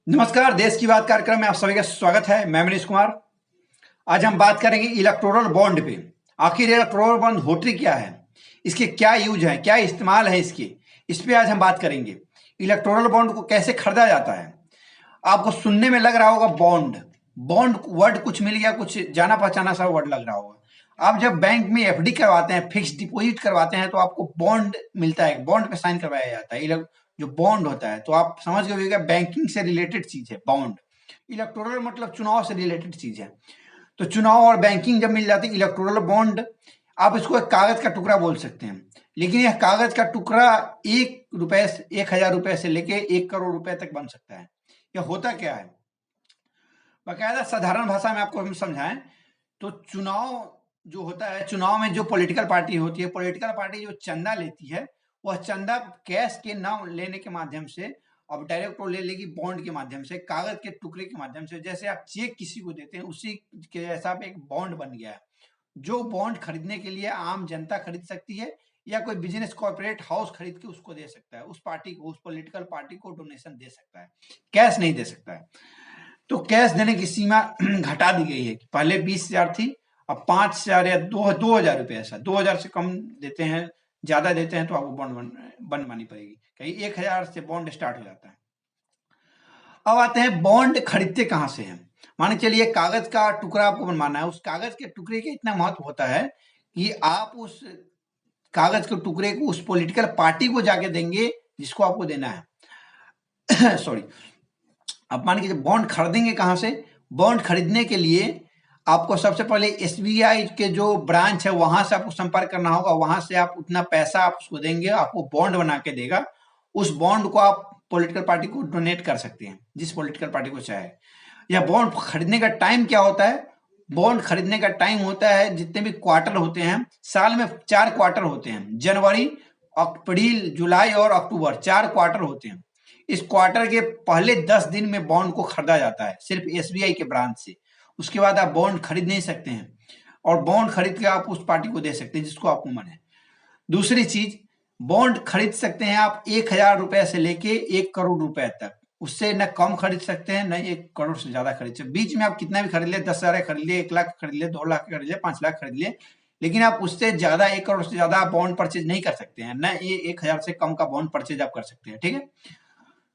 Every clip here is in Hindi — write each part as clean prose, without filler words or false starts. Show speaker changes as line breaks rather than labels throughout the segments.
नमस्कार, देश की बात कार्यक्रम में आप सभी का स्वागत है। मैं मनीष कुमार। आज हम बात करेंगे इलेक्टोरल बॉन्ड पे। आखिर इलेक्टोरल बॉन्ड होती क्या है, इसके क्या यूज है, क्या इस्तेमाल है इसके, इस पे आज हम बात करेंगे। इलेक्टोरल बॉन्ड को कैसे खरीदा जाता है। आपको सुनने में लग रहा होगा बॉन्ड बॉन्ड वर्ड कुछ मिल गया, कुछ जाना पहचाना सा वर्ड लग रहा होगा। आप जब बैंक में एफडी करवाते हैं, फिक्स डिपॉजिट करवाते हैं, तो आपको बॉन्ड मिलता है, बॉन्ड पे साइन करवाया जाता है। जो बॉन्ड होता है, तो आप समझ गए होगा बैंकिंग से रिलेटेड चीज है बॉन्ड। इलेक्टोरल मतलब चुनाव से रिलेटेड चीज है। तो चुनाव और बैंकिंग जब मिल जाती है, इलेक्टोरल बॉन्ड, आप इसको एक कागज का टुकड़ा बोल सकते हैं। लेकिन यह कागज का टुकड़ा 1,000 रुपए से लेके 1 करोड़ रुपए तक बन सकता है। यह होता क्या है, बाकायदा साधारण भाषा में आपको हम समझाएं तो चुनाव जो होता है, चुनाव में जो पॉलिटिकल पार्टी होती है, पॉलिटिकल पार्टी जो चंदा लेती है, वह चंदा कैश के न लेने के माध्यम से अब डायरेक्ट वो ले लेगी बॉन्ड के माध्यम से, कागज के टुकड़े के माध्यम से। जैसे आप चेक किसी को देते हैं, उसी के जैसा एक बॉन्ड बन गया है। जो बॉन्ड खरीदने के लिए आम जनता खरीद सकती है, या कोई बिजनेस कॉर्पोरेट हाउस खरीद के उसको दे सकता है, उस पार्टी को, उस पॉलिटिकल पार्टी को डोनेशन दे सकता है, कैश नहीं दे सकता है। तो कैश देने की सीमा घटा दी गई है कि पहले 20,000 थी, अब 5,000 या 2,000 रुपए, ऐसा 2,000 से कम देते हैं, ज्यादा देते हैं तो आपको बॉन्ड बनवानी पड़ेगी। कहीं 1,000 से बॉन्ड स्टार्ट हो जाता है। अब आते हैं बॉन्ड खरीदते कहां से हैं। मान चलिए कागज का टुकड़ा आपको बनवाना है, उस कागज के टुकड़े का इतना महत्व होता है कि आप उस कागज के टुकड़े को उस पॉलिटिकल पार्टी को जाके देंगे जिसको आपको देना है। सॉरी। अब मान लीजिए बॉन्ड खरीदेंगे कहां से। बॉन्ड खरीदने के लिए आपको सबसे पहले एसबीआई के जो ब्रांच है वहां से आपको संपर्क करना होगा। वहां से आप उतना पैसा आप उसको देंगे, आपको बॉन्ड बना के देगा। उस बॉन्ड को आप पॉलिटिकल पार्टी को डोनेट कर सकते हैं, जिस पॉलिटिकल पार्टी को चाहे। यह बॉन्ड खरीदने का टाइम क्या होता है। बॉन्ड खरीदने का टाइम होता है, जितने भी क्वार्टर होते हैं, साल में 4 क्वार्टर होते हैं, जनवरी, अप्रैल, जुलाई और अक्टूबर, 4 क्वार्टर होते हैं। इस क्वार्टर के पहले 10 दिन में बॉन्ड को खरीदा जाता है, सिर्फ एसबीआई के ब्रांच से। उसके बाद आप बॉन्ड खरीद नहीं सकते हैं, और बॉन्ड खरीद के आप उस पार्टी को दे सकते हैं जिसको आपको मन है। दूसरी चीज, बॉन्ड खरीद सकते हैं आप 1,000 रुपए से लेके 1 करोड़ रुपए तक। उससे न कम खरीद सकते हैं, न 1 करोड़ से ज्यादा खरीद सकते। बीच में आप कितना भी खरीद ले, 10,000 खरीद ले, 1 लाख खरीद ले, 2 लाख खरीद ले, 5 लाख खरीद ले, लेकिन आप उससे ज्यादा 1 करोड़ से ज्यादा बॉन्ड परचेज नहीं कर सकते हैं। न ये 1,000 से कम का बॉन्ड परचेज आप कर सकते हैं। ठीक है।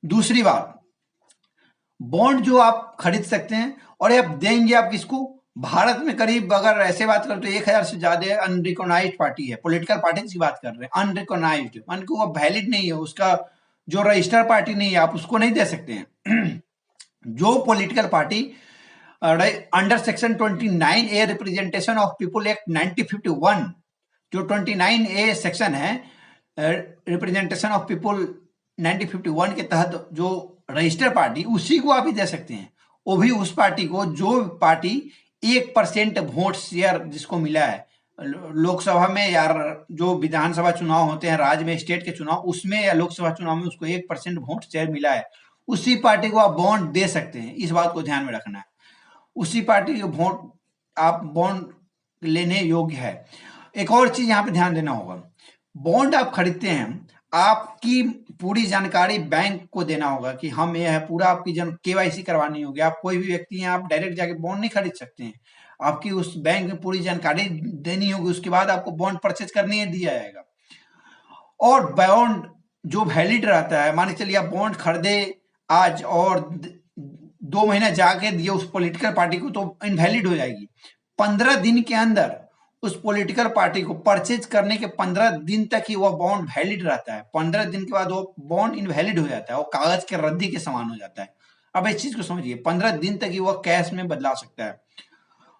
दूसरी बात, बॉन्ड जो आप खरीद सकते हैं और आप देंगे आप किसको। भारत में करीब, अगर ऐसे बात करें तो 1,000 से ज्यादा अनरिकॉग्नाइज्ड पार्टी है, पॉलिटिकल पार्टी की बात कर रहे हैं। अनरिकॉग्नाइज्ड मान को वो वैलिड नहीं है, उसका जो रजिस्टर पार्टी नहीं है, आप उसको नहीं दे सकते हैं। जो political party under section 29A representation of people act 1951, जो 29A सेक्शन है रिप्रेजेंटेशन ऑफ पीपुल 1951 के तहत जो रजिस्टर पार्टी, उसी को आप ही दे सकते हैं। वो भी उस पार्टी को जो पार्टी 1% वोट शेयर जिसको मिला है लोकसभा में, या जो विधानसभा चुनाव होते हैं राज्य में, स्टेट के चुनाव, उसमें या लोकसभा चुनाव में उसको 1% वोट शेयर मिला है, उसी पार्टी को आप बॉन्ड दे सकते हैं। इस बात को ध्यान में रखना है। उसी पार्टी के वोट आप बॉन्ड लेने योग्य है। एक और चीज यहाँ पे ध्यान देना होगा, बॉन्ड आप खरीदते हैं, आपकी पूरी जानकारी बैंक को देना होगा कि हम ये है, पूरा आपकी केवाईसी करवानी होगी। आप कोई भी व्यक्ति हैं, आप डायरेक्ट जाके बॉन्ड नहीं खरीद सकते हैं, आपकी उस बैंक में पूरी जानकारी देनी होगी, उसके बाद आपको बॉन्ड परचेज करने दिया जाएगा। और बॉन्ड जो वैलिड रहता है, मान के चलिए आप बॉन्ड खरीदे आज और 2 महीना जाके दिए उस पॉलिटिकल पार्टी को, तो इनवैलिड हो जाएगी। 15 दिन के अंदर उस पॉलिटिकल पार्टी को परचेज करने के 15 दिन तक ही वह बॉन्ड वैलिड रहता है। 15 दिन के बाद वो बॉन्ड इनवैलिड हो जाता है, वो कागज के रद्दी के समान हो जाता है। अब इस चीज को समझिए, 15 दिन तक ही वह कैश में बदला सकता है,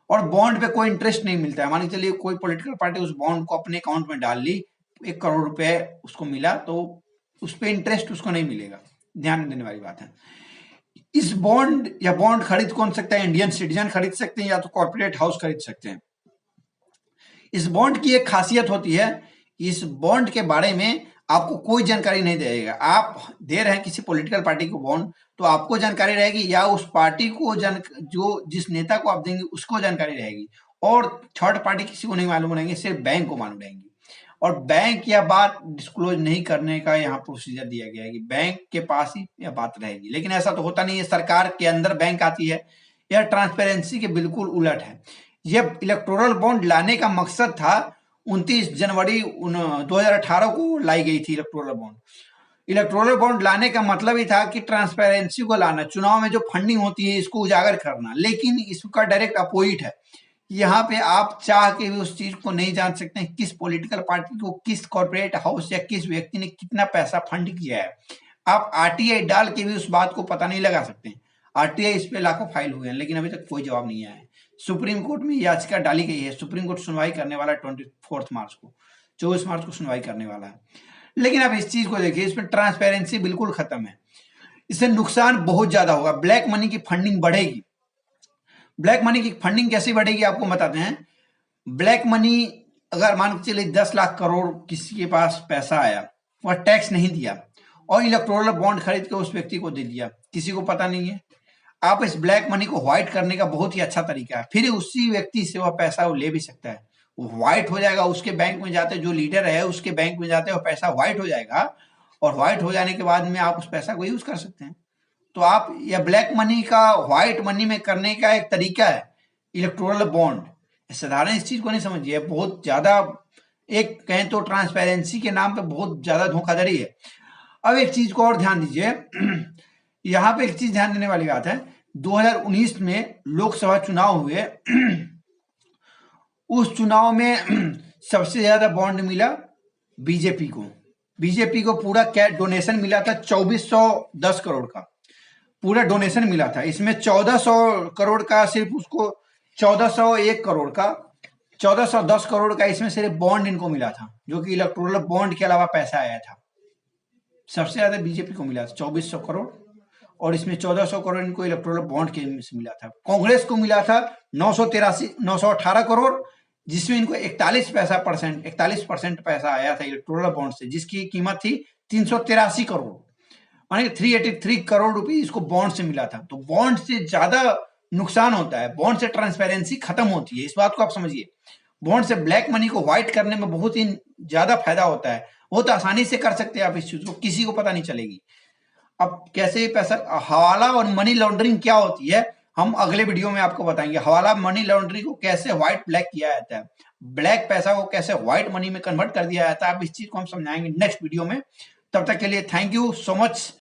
और बॉन्ड पे कोई इंटरेस्ट नहीं मिलता है। मान के चलिए कोई पॉलिटिकल पार्टी उस बॉन्ड को अपने अकाउंट में डाल ली, 1 करोड़ रुपए उसको मिला, तो उस पर इंटरेस्ट उसको नहीं मिलेगा। ध्यान देने वाली बात है। इस बॉन्ड या बॉन्ड खरीद कौन सकता है, इंडियन सिटीजन खरीद सकते हैं, या तो कॉर्पोरेट हाउस खरीद सकते हैं। इस बॉन्ड की एक खासियत होती है, इस बॉन्ड के बारे में आपको कोई जानकारी नहीं देगा। आप दे रहे हैं किसी पॉलिटिकल पार्टी को बॉन्ड, तो आपको जानकारी रहेगी, या उस पार्टी को जो जिस नेता को आप देंगे उसको जानकारी रहेगी, और थर्ड पार्टी किसी को नहीं मालूम रहेंगे, सिर्फ बैंक को मालूम रहेंगी। और बैंक या बात डिस्क्लोज नहीं करने का यहाँ प्रोसीजर दिया गया है कि बैंक के पास ही यह बात रहेगी, लेकिन ऐसा तो होता नहीं है। सरकार के अंदर बैंक आती है, यह ट्रांसपेरेंसी के बिल्कुल उलट है। यह इलेक्टोरल बॉन्ड लाने का मकसद था 29 जनवरी 2018 को लाई गई थी इलेक्टोरल बॉन्ड। इलेक्टोरल बॉन्ड लाने का मतलब ही था कि ट्रांसपेरेंसी को लाना, चुनाव में जो फंडिंग होती है इसको उजागर करना, लेकिन इसका डायरेक्ट अपोजिट है। यहाँ पे आप चाह के भी उस चीज को नहीं जान सकते हैं किस पॉलिटिकल पार्टी को, किस कॉर्पोरेट हाउस या किस व्यक्ति ने कितना पैसा फंड किया है। आप आरटीआई डाल के भी उस बात को पता नहीं लगा सकते। आरटीआई इस पे लाखों फाइल हुए हैं, लेकिन अभी तक कोई जवाब नहीं आया है। सुप्रीम कोर्ट में याचिका डाली गई है, सुप्रीम कोर्ट सुनवाई करने वाला है 24 मार्च को, 24 मार्च को सुनवाई करने वाला है। लेकिन अब इस चीज को देखिए, इसमें ट्रांसपेरेंसी बिल्कुल खत्म है। इससे नुकसान बहुत ज्यादा होगा, ब्लैक मनी की फंडिंग बढ़ेगी। ब्लैक मनी की फंडिंग कैसे बढ़ेगी आपको बताते हैं। ब्लैक मनी अगर मान के चलिए 10 लाख करोड़ किसी के पास पैसा आया, वह टैक्स नहीं दिया और इलेक्टोरल बॉन्ड खरीद के उस व्यक्ति को दे दिया, किसी को पता नहीं है। आप इस ब्लैक मनी को व्हाइट करने का बहुत ही अच्छा तरीका है, फिर उसी व्यक्ति से वह पैसा वो ले भी सकता है। वो व्हाइट हो जाएगा, उसके बैंक में जाते, जो लीडर है उसके बैंक में जाते, वो पैसा व्हाइट हो जाएगा और व्हाइट हो जाने के बाद में आप उस पैसा को यूज कर सकते हैं। तो आप यह ब्लैक मनी का व्हाइट मनी में करने का एक तरीका है इलेक्टोरल बॉन्ड। साधारण इस चीज को नहीं समझिए, बहुत ज्यादा एक कहें तो ट्रांसपेरेंसी के नाम पे बहुत ज्यादा धोखाधड़ी है। अब एक चीज को और ध्यान दीजिए, यहाँ पे एक चीज ध्यान देने वाली बात है। 2019 में लोकसभा चुनाव हुए, उस चुनाव में सबसे ज्यादा बॉन्ड मिला बीजेपी को। बीजेपी को पूरा कैश डोनेशन मिला था 2410 करोड़ का, पूरा डोनेशन मिला था। इसमें 1400 करोड़ का सिर्फ उसको, 1401 करोड़ का, 1410 करोड़ का इसमें सिर्फ बॉन्ड इनको मिला था, जो कि इलेक्टोरल बॉन्ड के अलावा पैसा आया था। सबसे ज्यादा बीजेपी को मिला था 2400 करोड़ और इसमें 1400 करोड़ इनको इलेक्टोरल बॉन्ड के से मिला था। कांग्रेस को मिला था 918 करोड़, जिसमें इनको 41% पैसा आया था इलेक्टोरल बॉन्ड से, जिसकी कीमत थी 383 करोड़, माने 383 करोड़ रुपए इसको बॉन्ड से मिला था। तो बॉन्ड से ज्यादा नुकसान होता है, बॉन्ड से ट्रांसपेरेंसी खत्म होती है, इस बात को आप समझिए। बॉन्ड से ब्लैक मनी को व्हाइट करने में बहुत ही ज्यादा फायदा होता है, बहुत आसानी से कर सकते हैं आप इस चीज को, किसी को पता नहीं चलेगी। अब कैसे पैसा, हवाला और मनी लॉन्ड्रिंग क्या होती है हम अगले वीडियो में आपको बताएंगे। हवाला मनी लॉन्ड्रिंग को कैसे व्हाइट ब्लैक किया जाता है, ब्लैक पैसा को कैसे व्हाइट मनी में कन्वर्ट कर दिया जाता है, अब इस चीज को हम समझाएंगे नेक्स्ट वीडियो में। तब तक के लिए थैंक यू सो मच।